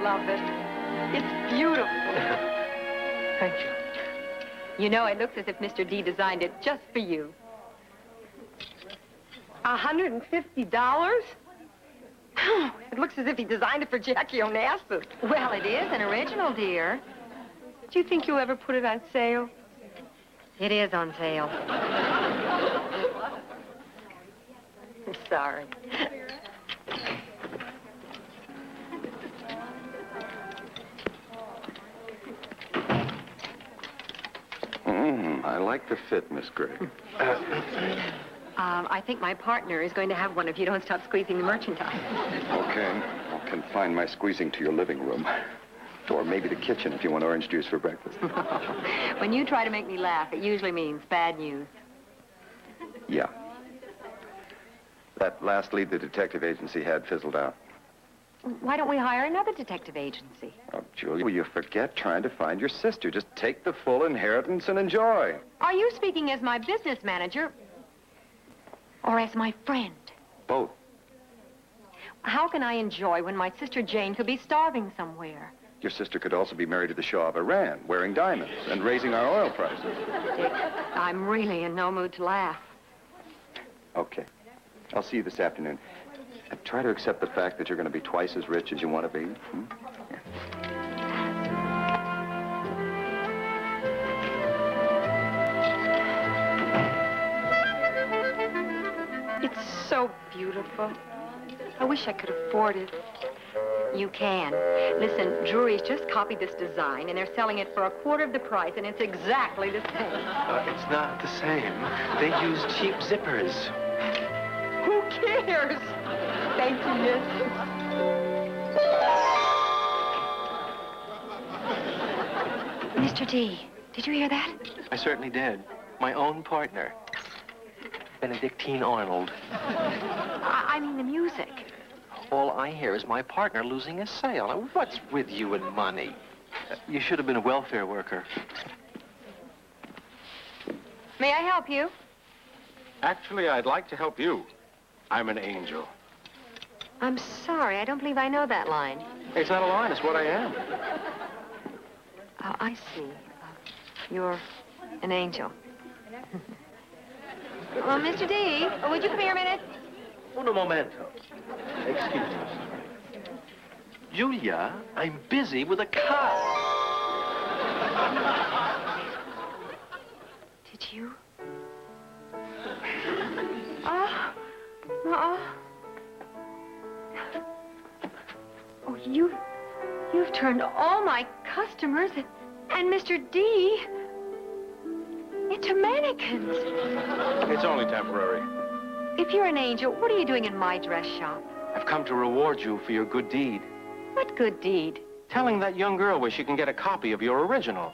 love it. It's beautiful. Thank you. You know, it looks as if Mr. D designed it just for you. $150? It looks as if he designed it for Jackie Onassis. Well, it is an original, dear. Do you think you'll ever put it on sale? It is on sale. I'm sorry. I like the fit, Miss Gray. I think my partner is going to have one if you don't stop squeezing the merchandise. Okay. I'll confine my squeezing to your living room. Or maybe the kitchen if you want orange juice for breakfast. When you try to make me laugh, it usually means bad news. Yeah. That last lead the detective agency had fizzled out. Why don't we hire another detective agency? Oh, Julia, will you forget trying to find your sister? Just take the full inheritance and enjoy. Are you speaking as my business manager or as my friend? Both. How can I enjoy when my sister Jane could be starving somewhere? Your sister could also be married to the Shah of Iran, wearing diamonds and raising our oil prices. Dick, I'm really in no mood to laugh. Okay. I'll see you this afternoon. And try to accept the fact that you're going to be twice as rich as you want to be. It's so beautiful. I wish I could afford it. You can. Listen, Drury's just copied this design, and they're selling it for a quarter of the price, and it's exactly the same. It's not the same. They use cheap zippers. Who cares? Thank you, miss. Mr. D, did you hear that? I certainly did. My own partner. Benedictine Arnold. I mean the music. All I hear is my partner losing a sale. Now, what's with you and money? You should have been a welfare worker. May I help you? Actually, I'd like to help you. I'm an angel. I'm sorry, I don't believe I know that line. It's not a line, it's what I am. Oh, I see. You're an angel. Well, Mr. D, would you come here a minute? Un momento. Excuse me. Julia, I'm busy with a car. Did you? Oh, you've turned all my customers and Mr. D into mannequins. It's only temporary. If you're an angel, what are you doing in my dress shop? I've come to reward you for your good deed. What good deed? Telling that young girl where she can get a copy of your original.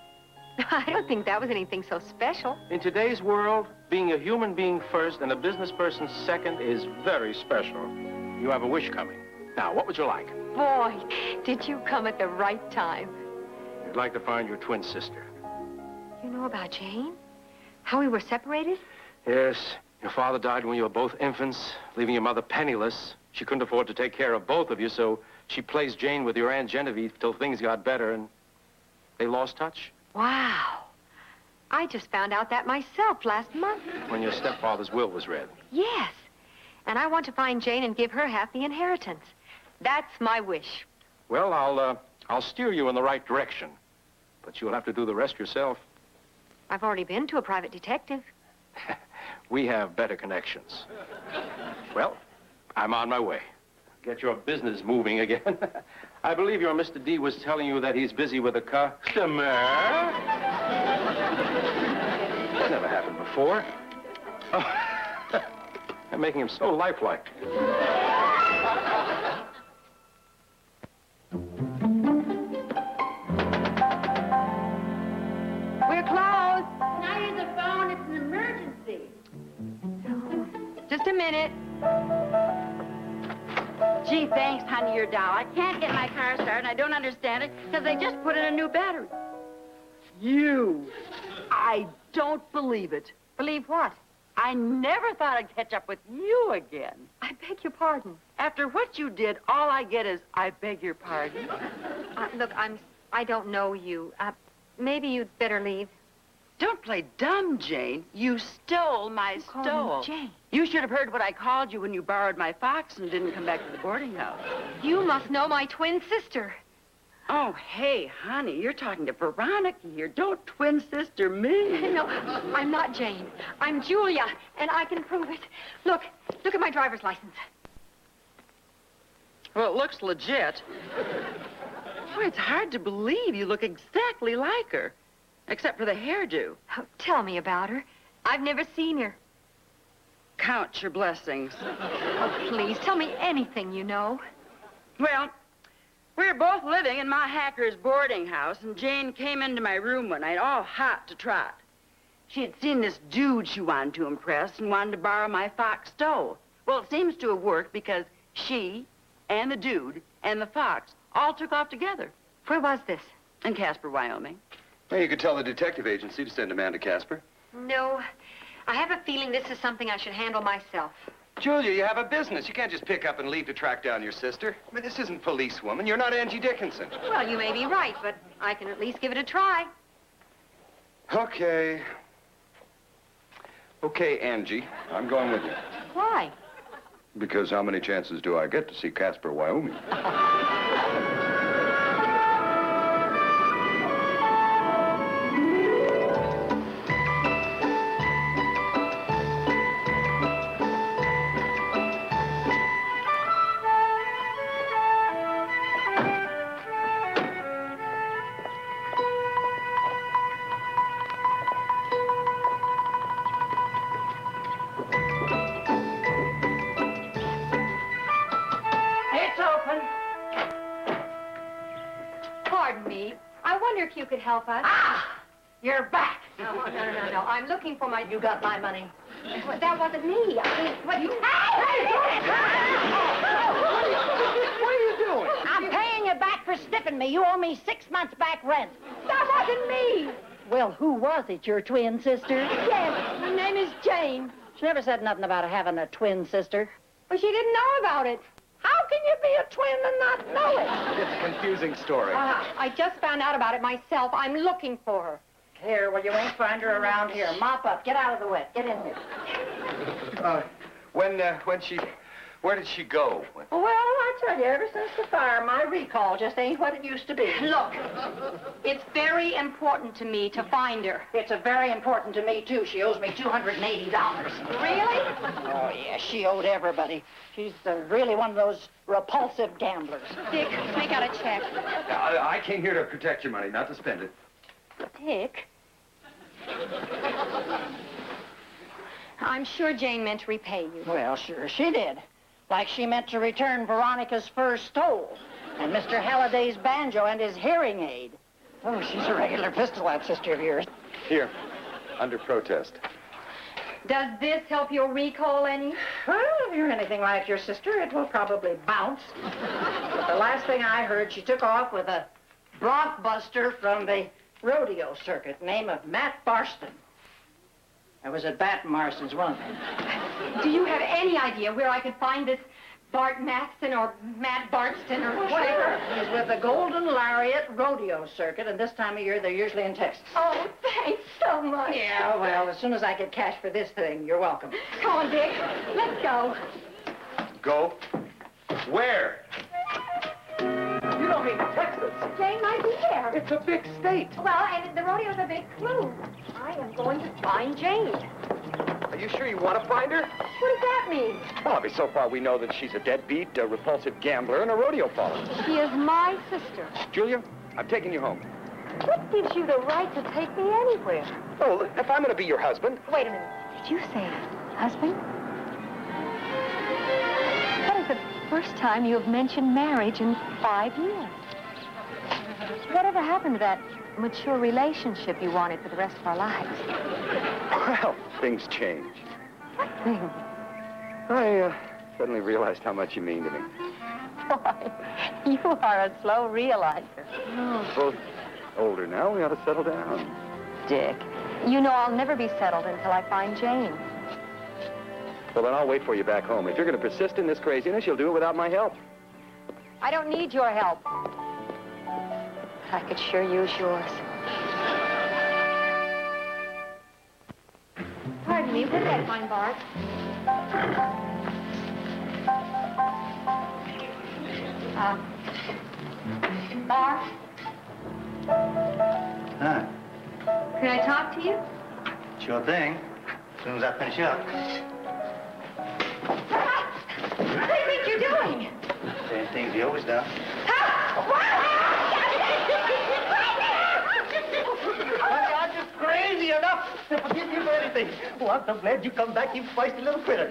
I don't think that was anything so special. In today's world, being a human being first and a business person second is very special. You have a wish coming. Now, what would you like? Boy, did you come at the right time. You'd like to find your twin sister. You know about Jane? How we were separated? Yes. Your father died when you were both infants, leaving your mother penniless. She couldn't afford to take care of both of you, so she placed Jane with your Aunt Genevieve till things got better, and they lost touch. Wow. I just found out that myself last month. When your stepfather's will was read. Yes. And I want to find Jane and give her half the inheritance. That's my wish. Well, I'll steer you in the right direction, but you'll have to do the rest yourself. I've already been to a private detective. We have better connections. Well, I'm on my way. Get your business moving again. I believe your Mr. D was telling you that he's busy with a customer. That never happened before. Oh, I'm making him so lifelike. We're closed. Can I use the phone? It's an emergency. Just a minute. Gee, thanks, honey, your doll. I can't get my car started, and I don't understand it, because they just put in a new battery. You. I don't believe it. Believe what? I never thought I'd catch up with you again. I beg your pardon. After what you did, all I get is, I beg your pardon. Look, I don't know you. Maybe you'd better leave. Don't play dumb, Jane. You stole my called stole. me Jane? You should have heard what I called you when you borrowed my fox and didn't come back to the boarding house. You must know my twin sister. Oh, hey, honey, you're talking to Veronica here. Don't twin sister me. No, I'm not Jane. I'm Julia, and I can prove it. Look at my driver's license. Well, it looks legit. Boy, it's hard to believe you look exactly like her. Except for the hairdo. Oh, tell me about her. I've never seen her. Count your blessings. Oh, please, tell me anything you know. Well, we were both living in my hacker's boarding house, and Jane came into my room one night all hot to trot. She had seen this dude she wanted to impress and wanted to borrow my fox stole. Well, it seems to have worked because she and the dude and the fox all took off together Where was this? in Casper, Wyoming. Well, you could tell the detective agency to send a man to Casper. No, I have a feeling this is something I should handle myself. Julia, you have a business. You can't just pick up and leave to track down your sister. I mean, this isn't policewoman. You're not Angie Dickinson. Well, you may be right, but I can at least give it a try. Okay. Okay, Angie. I'm going with you. Why? Because how many chances do I get to see Casper, Wyoming? It's open. Pardon me. I wonder if you could help us. Ah! You're back. No. I'm looking for my... You got my money. Well, that wasn't me. I mean, what you... What are you doing? I'm paying you back for stiffing me. You owe me 6 months back rent. That wasn't me. Well, who was it, your twin sister? Yes, her name is Jane. She never said nothing about having a twin sister. Well, she didn't know about it. How can you be a twin and not know it? It's a confusing story. I just found out about it myself. I'm looking for her. Here, well, you won't find her around here. Mop up. Get out of the wet. Get in here. Where did she go? Well, I tell you, ever since the fire, my recall just ain't what it used to be. Look, it's very important to me to find her. It's very important to me, too. She owes me $280. Really? Oh, yeah, she owed everybody. She's really one of those repulsive gamblers. Dick, make out a check. I came here to protect your money, not to spend it. Dick? I'm sure Jane meant to repay you. Well, sure she did. Like she meant to return Veronica's fur stole, and Mr. Halliday's banjo and his hearing aid. Oh, she's a regular pistol, that sister of yours. Here, under protest. Does this help your recall any? Well, if you're anything like your sister, it will probably bounce. But the last thing I heard, she took off with a bronc buster from the rodeo circuit, name of Matt Barston. I was at Bat Marston's once. Do you have any idea where I could find this Bart Matston or Matt Barston or whatever? He's with the Golden Lariat Rodeo Circuit, and this time of year they're usually in Texas. Oh, thanks so much. Yeah, well, as soon as I get cash for this thing, you're welcome. Come on, Dick. Let's go. Go? Where? You don't mean Texas. Jane might be there. It's a big state. Well, and the rodeo's a big clue. I am going to find Jane. Are you sure you want to find her? What does that mean? Well, I mean, so far we know that she's a deadbeat, a repulsive gambler, and a rodeo follower. She is my sister. Julia, I'm taking you home. What gives you the right to take me anywhere? Oh, if I'm going to be your husband. Wait a minute. Did you say husband? That is the first time you have mentioned marriage in 5 years. Whatever happened to that mature relationship you wanted for the rest of our lives? Well, things change. What thing? I suddenly realized how much you mean to me. Boy, you are a slow realizer. Both older now. We ought to settle down. Dick, you know I'll never be settled until I find Jane. Well, then I'll wait for you back home. If you're going to persist in this craziness, you'll do it without my help. I don't need your help. I could sure use yours. Pardon me, where's that fine Bart? Bart, Huh? can I talk to you? Sure thing. As soon as I finish up. What do you think you're doing? Same things you always done. I'm just crazy enough to forgive you for anything. Oh, I'm so glad you come back, you feisty little critter.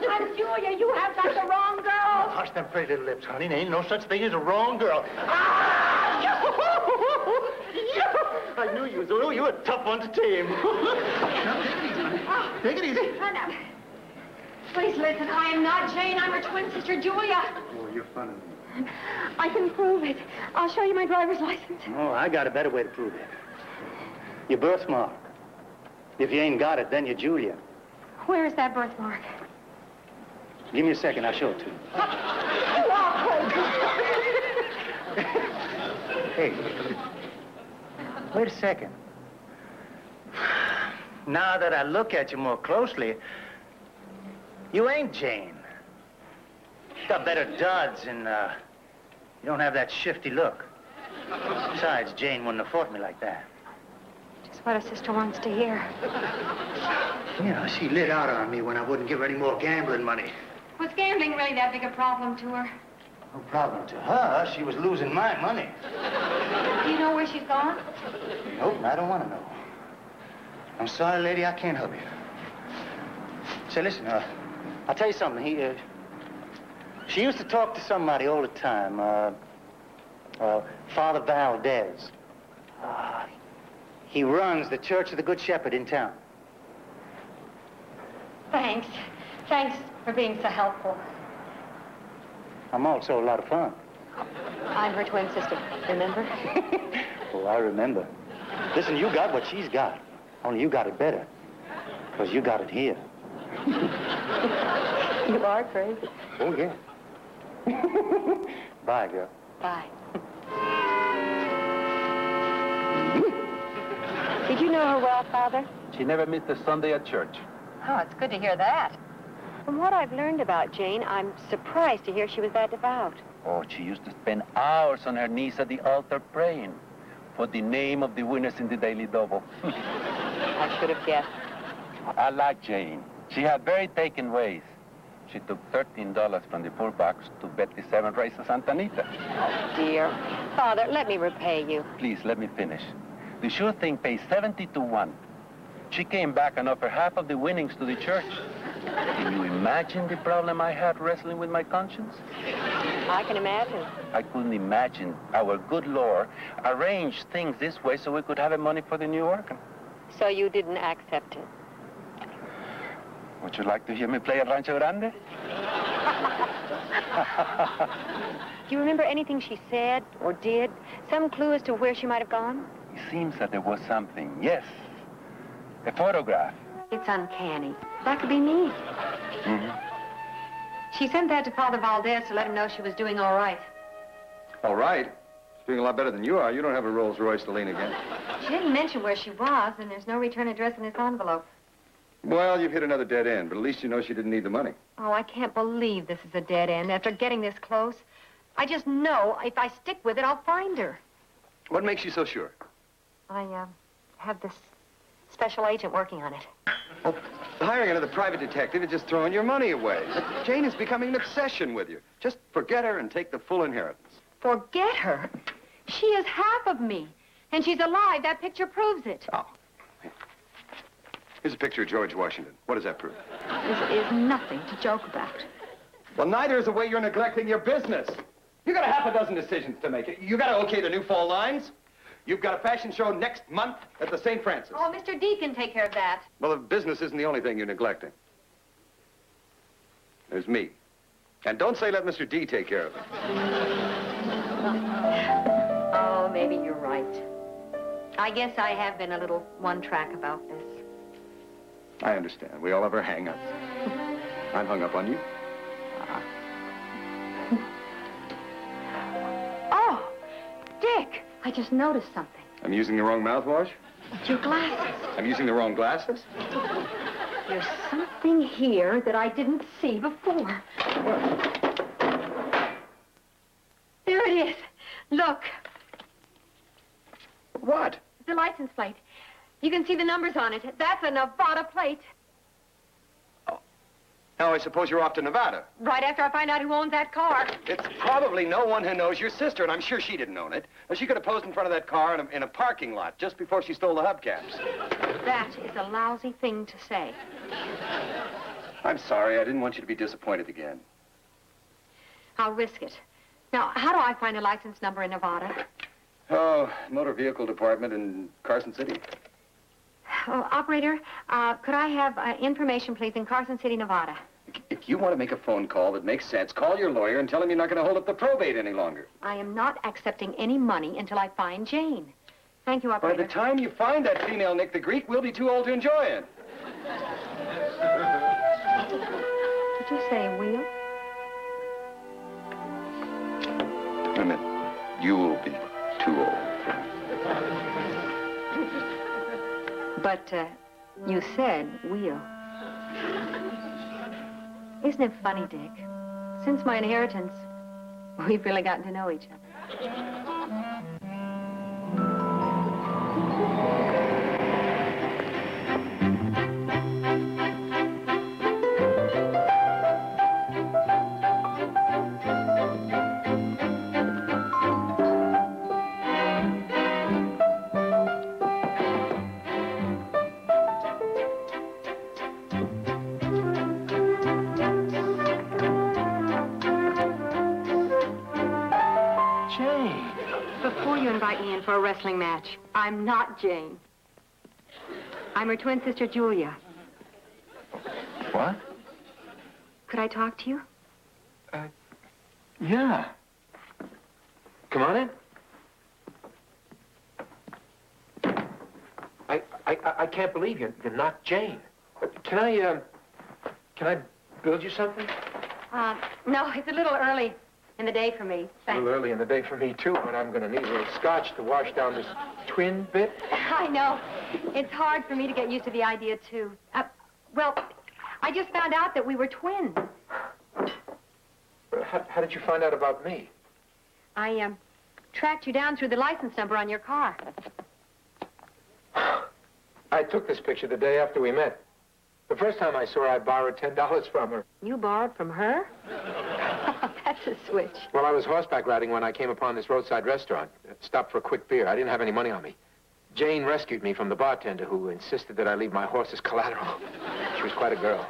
I'm Julia. You have got the wrong girl. Hush them pretty little lips, honey. There ain't no such thing as a wrong girl. I knew you was. Oh, you're a tough one to tame. Now, take it easy, honey. Take it easy. Now, please listen. I am not Jane. I'm her twin sister, Julia. Oh, you're funny. I can prove it. I'll show you my driver's license. Oh, I got a better way to prove it. Your birthmark. If you ain't got it, then you're Julia. Where is that birthmark? Give me a second, I'll show it to you. You are crazy. Hey, wait a second. Now that I look at you more closely, you ain't Jane. You got better duds and, you don't have that shifty look. Besides, Jane wouldn't have fought me like that. Just what a sister wants to hear. You know, she lit out on me when I wouldn't give her any more gambling money. Was gambling really that big a problem to her? No problem to her. She was losing my money. Do you know where she's gone? Nope, I don't want to know. I'm sorry, lady, I can't help you. Say, listen, I'll tell you something. She used to talk to somebody all the time, Father Valdez. He runs the Church of the Good Shepherd in town. Thanks. Thanks for being so helpful. I'm also a lot of fun. I'm her twin sister, remember? Oh, I remember. Listen, you got what she's got. Only you got it better. Because you got it here. You are crazy. Oh, yeah. Bye, girl. Bye. Did you know her well, Father? She never missed a Sunday at church. Oh, it's good to hear that. From what I've learned about Jane, I'm surprised to hear she was that devout. Oh, she used to spend hours on her knees at the altar praying for the name of the winners in the Daily Double. I should have guessed. I like Jane. She had very taken ways. She took $13 from the poor box to bet the 7th race of Santa Anita. Oh, dear. Father, let me repay you. Please, let me finish. The sure thing pays 70 to 1. She came back and offered half of the winnings to the church. Can you imagine the problem I had wrestling with my conscience? I can imagine. I couldn't imagine our good Lord arranged things this way so we could have the money for the new organ. So you didn't accept it? Would you like to hear me play at Rancho Grande? Do you remember anything she said or did? Some clue as to where she might have gone? It seems that there was something. Yes. A photograph. It's uncanny. That could be me. Mm-hmm. She sent that to Father Valdez to let him know she was doing all right. All right. She's doing a lot better than you are. You don't have a Rolls Royce to lean against. She didn't mention where she was, and there's no return address in this envelope. Well, you've hit another dead end, but at least you know she didn't need the money. Oh, I can't believe this is a dead end after getting this close. I just know if I stick with it, I'll find her. What makes you so sure? I, have this special agent working on it. Oh, hiring another private detective is just throwing your money away. But Jane is becoming an obsession with you. Just forget her and take the full inheritance. Forget her. She is half of me, and she's alive. That picture proves it. Oh. Here's a picture of George Washington. What does that prove? This is nothing to joke about. Well, neither is the way you're neglecting your business. You got a half a dozen decisions to make. You got to okay the new fall lines. You've got a fashion show next month at the St. Francis. Oh, Mr. D can take care of that. Well, the business isn't the only thing you're neglecting. There's me. And don't say let Mr. D take care of it. Oh, maybe you're right. I guess I have been a little one-track about this. I understand. We all have our hang-ups. I'm hung up on you. I just noticed something. I'm using the wrong mouthwash? It's your glasses. I'm using the wrong glasses? There's something here that I didn't see before. There it is. Look, What? the license plate. You can see the numbers on it. That's a Nevada plate. Now, I suppose you're off to Nevada. Right after I find out who owns that car. It's probably no one who knows your sister, and I'm sure she didn't own it. She could have posed in front of that car in a parking lot just before she stole the hubcaps. That is a lousy thing to say. I'm sorry. I didn't want you to be disappointed again. I'll risk it. Now, how do I find a license number in Nevada? Oh, motor vehicle department in Carson City. Oh, operator, could I have information, please, in Carson City, Nevada? If you want to make a phone call that makes sense, call your lawyer and tell him you're not going to hold up the probate any longer. I am not accepting any money until I find Jane. Thank you, By operator. the time you find that female Nick the Greek, we'll be too old to enjoy it. Did you say wheel? Wait a minute. You will be too old. But, you said wheel. Isn't it funny, Dick? Since my inheritance, we've really gotten to know each other. Before you invite me in for a wrestling match, I'm not Jane. I'm her twin sister, Julia. What? Could I talk to you? Yeah. Come on in. I can't believe you're not Jane. Can I build you something? No, it's a little early in the day for me. A Thanks. little early in the day for me, too, but I'm going to need a little scotch to wash down this twin bit. I know. It's hard for me to get used to the idea, too. Well, I just found out that we were twins. How did you find out about me? I, tracked you down through the license number on your car. I took this picture the day after we met. The first time I saw her, I borrowed $10 from her. You borrowed from her? That's a switch. Well, I was horseback riding when I came upon this roadside restaurant. Stopped for a quick beer. I didn't have any money on me. Jane rescued me from the bartender who insisted that I leave my horse as collateral. She was quite a girl.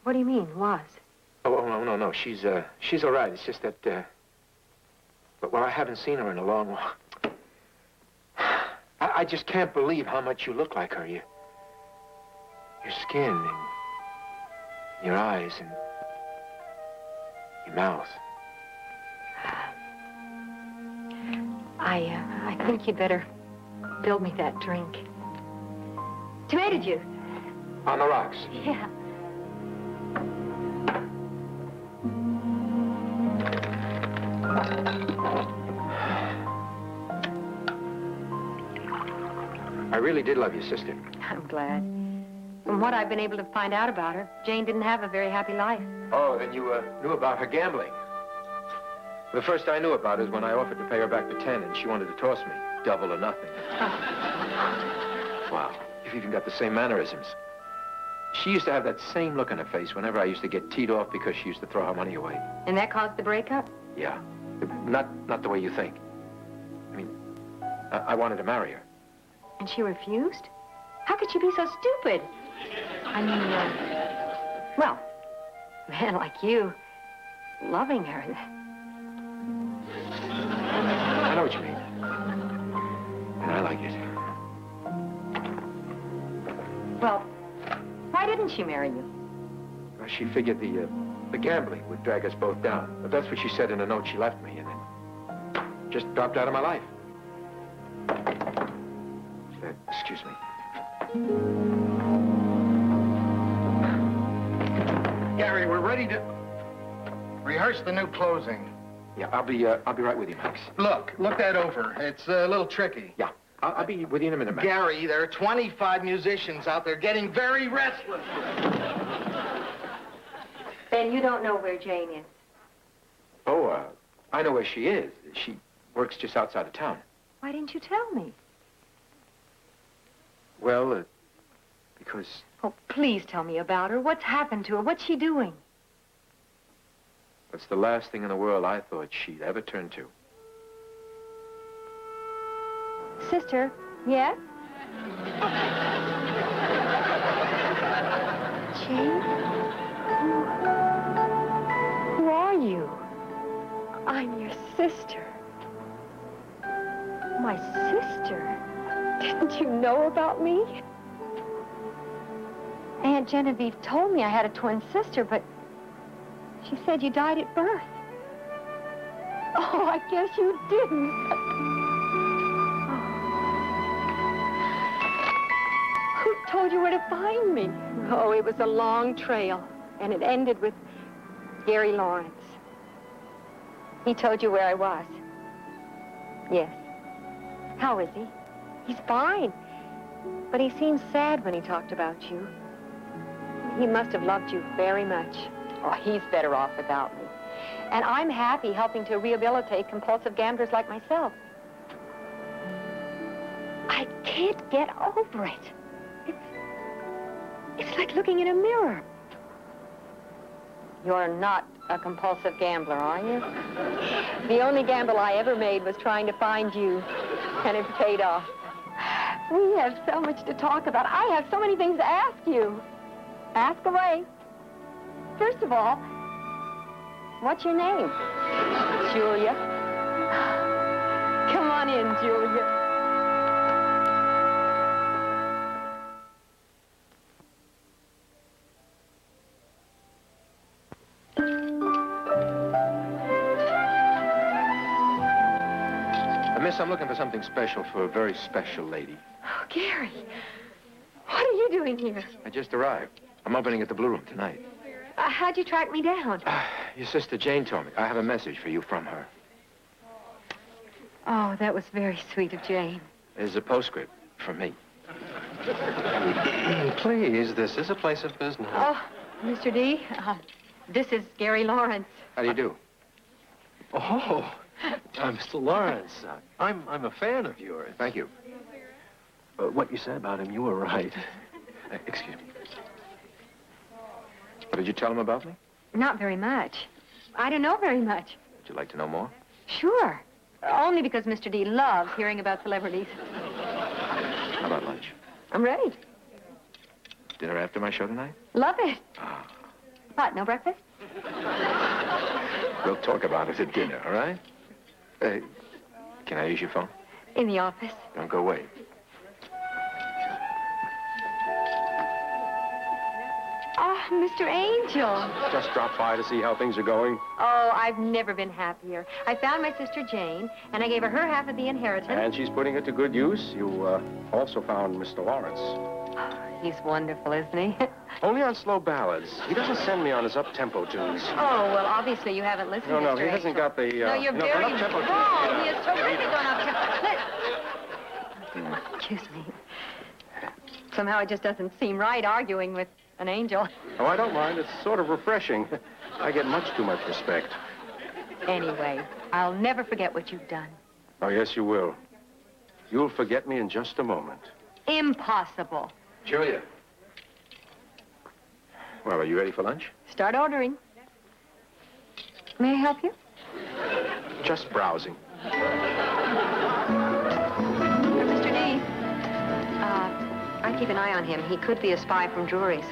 What do you mean, was? Oh, no. She's all right. It's just that, but, well, I haven't seen her in a long while. I just can't believe how much you look like her. Your skin and your eyes and your mouth. I think you'd better build me that drink. Tomato juice. On the rocks. Yeah. I really did love your sister. I'm glad. From what I've been able to find out about her, Jane didn't have a very happy life. Oh, then you knew about her gambling. The first I knew about it is when I offered to pay her back the 10 and she wanted to toss me. Double or nothing. Wow, you've even got the same mannerisms. She used to have that same look on her face whenever I used to get teed off because she used to throw her money away. And that caused the breakup? Yeah. Not the way you think. I mean, I wanted to marry her. And she refused? How could she be so stupid? I mean, well, a man like you, loving her. I know what you mean. And I like it. Well, why didn't she marry you? Well, she figured the gambling would drag us both down. But that's what she said in a note she left me, and then just dropped out of my life. Excuse me. Gary, we're ready to rehearse the new closing. Yeah, I'll be right with you, Max. Look that over. It's a little tricky. Yeah, I'll be with you in a minute, Max. Gary, there are 25 musicians out there getting very restless. Ben, you don't know where Jane is. Oh, I know where she is. She works just outside of town. Why didn't you tell me? Well, because... Oh, please tell me about her. What's happened to her? What's she doing? That's the last thing in the world I thought she'd ever turn to. Sister, yes? Jane? Who are you? I'm your sister. My sister? Didn't you know about me? Aunt Genevieve told me I had a twin sister, but she said you died at birth. Oh, I guess you didn't. Who told you where to find me? Oh, it was a long trail, and it ended with Gary Lawrence. He told you where I was. Yes. How is he? He's fine. But he seemed sad when he talked about you. He must have loved you very much. Oh, he's better off without me. And I'm happy helping to rehabilitate compulsive gamblers like myself. I can't get over it. It's like looking in a mirror. You're not a compulsive gambler, are you? The only gamble I ever made was trying to find you, and it paid off. We have so much to talk about. I have so many things to ask you. Ask away. First of all, what's your name? Julia. Come on in, Julia. Miss, I'm looking for something special for a very special lady. Oh, Gary. What are you doing here? I just arrived. I'm opening at the Blue Room tonight. How'd you track me down? Your sister Jane told me. I have a message for you from her. Oh, that was very sweet of Jane. There's a postscript from me. Please, this is a place of business. Oh, Mr. D, this is Gary Lawrence. How do you do? Oh, Mr. Lawrence. I'm a fan of yours. Thank you. What you said about him, you were right. Excuse me. What did you tell him about me? Not very much. I don't know very much. Would you like to know more? Sure. Only because Mr. D loves hearing about celebrities. How about lunch? I'm ready. Dinner after my show tonight? Love it. Ah. What, no breakfast? We'll talk about it at dinner, all right? Can I use your phone? In the office. Don't go away. Oh, Mr. Angel. Just drop by to see how things are going. Oh, I've never been happier. I found my sister Jane, and I gave her half of the inheritance. And she's putting it to good use. You also found Mr. Lawrence. He's wonderful, isn't he? Only on slow ballads. He doesn't send me on his up-tempo tunes. Oh, well, obviously you haven't listened, No, Mr. he hasn't got the... No, you're very an up-tempo wrong. tune. He is terrific on up-tempo. Excuse me. Somehow it just doesn't seem right arguing with an angel. Oh, I don't mind. It's sort of refreshing. I get much too much respect. Anyway, I'll never forget what you've done. Oh, yes, you will. You'll forget me in just a moment. Impossible. Julia. Well, are you ready for lunch? Start ordering. May I help you? Just browsing. Mr. D. I keep an eye on him. He could be a spy from Drury's.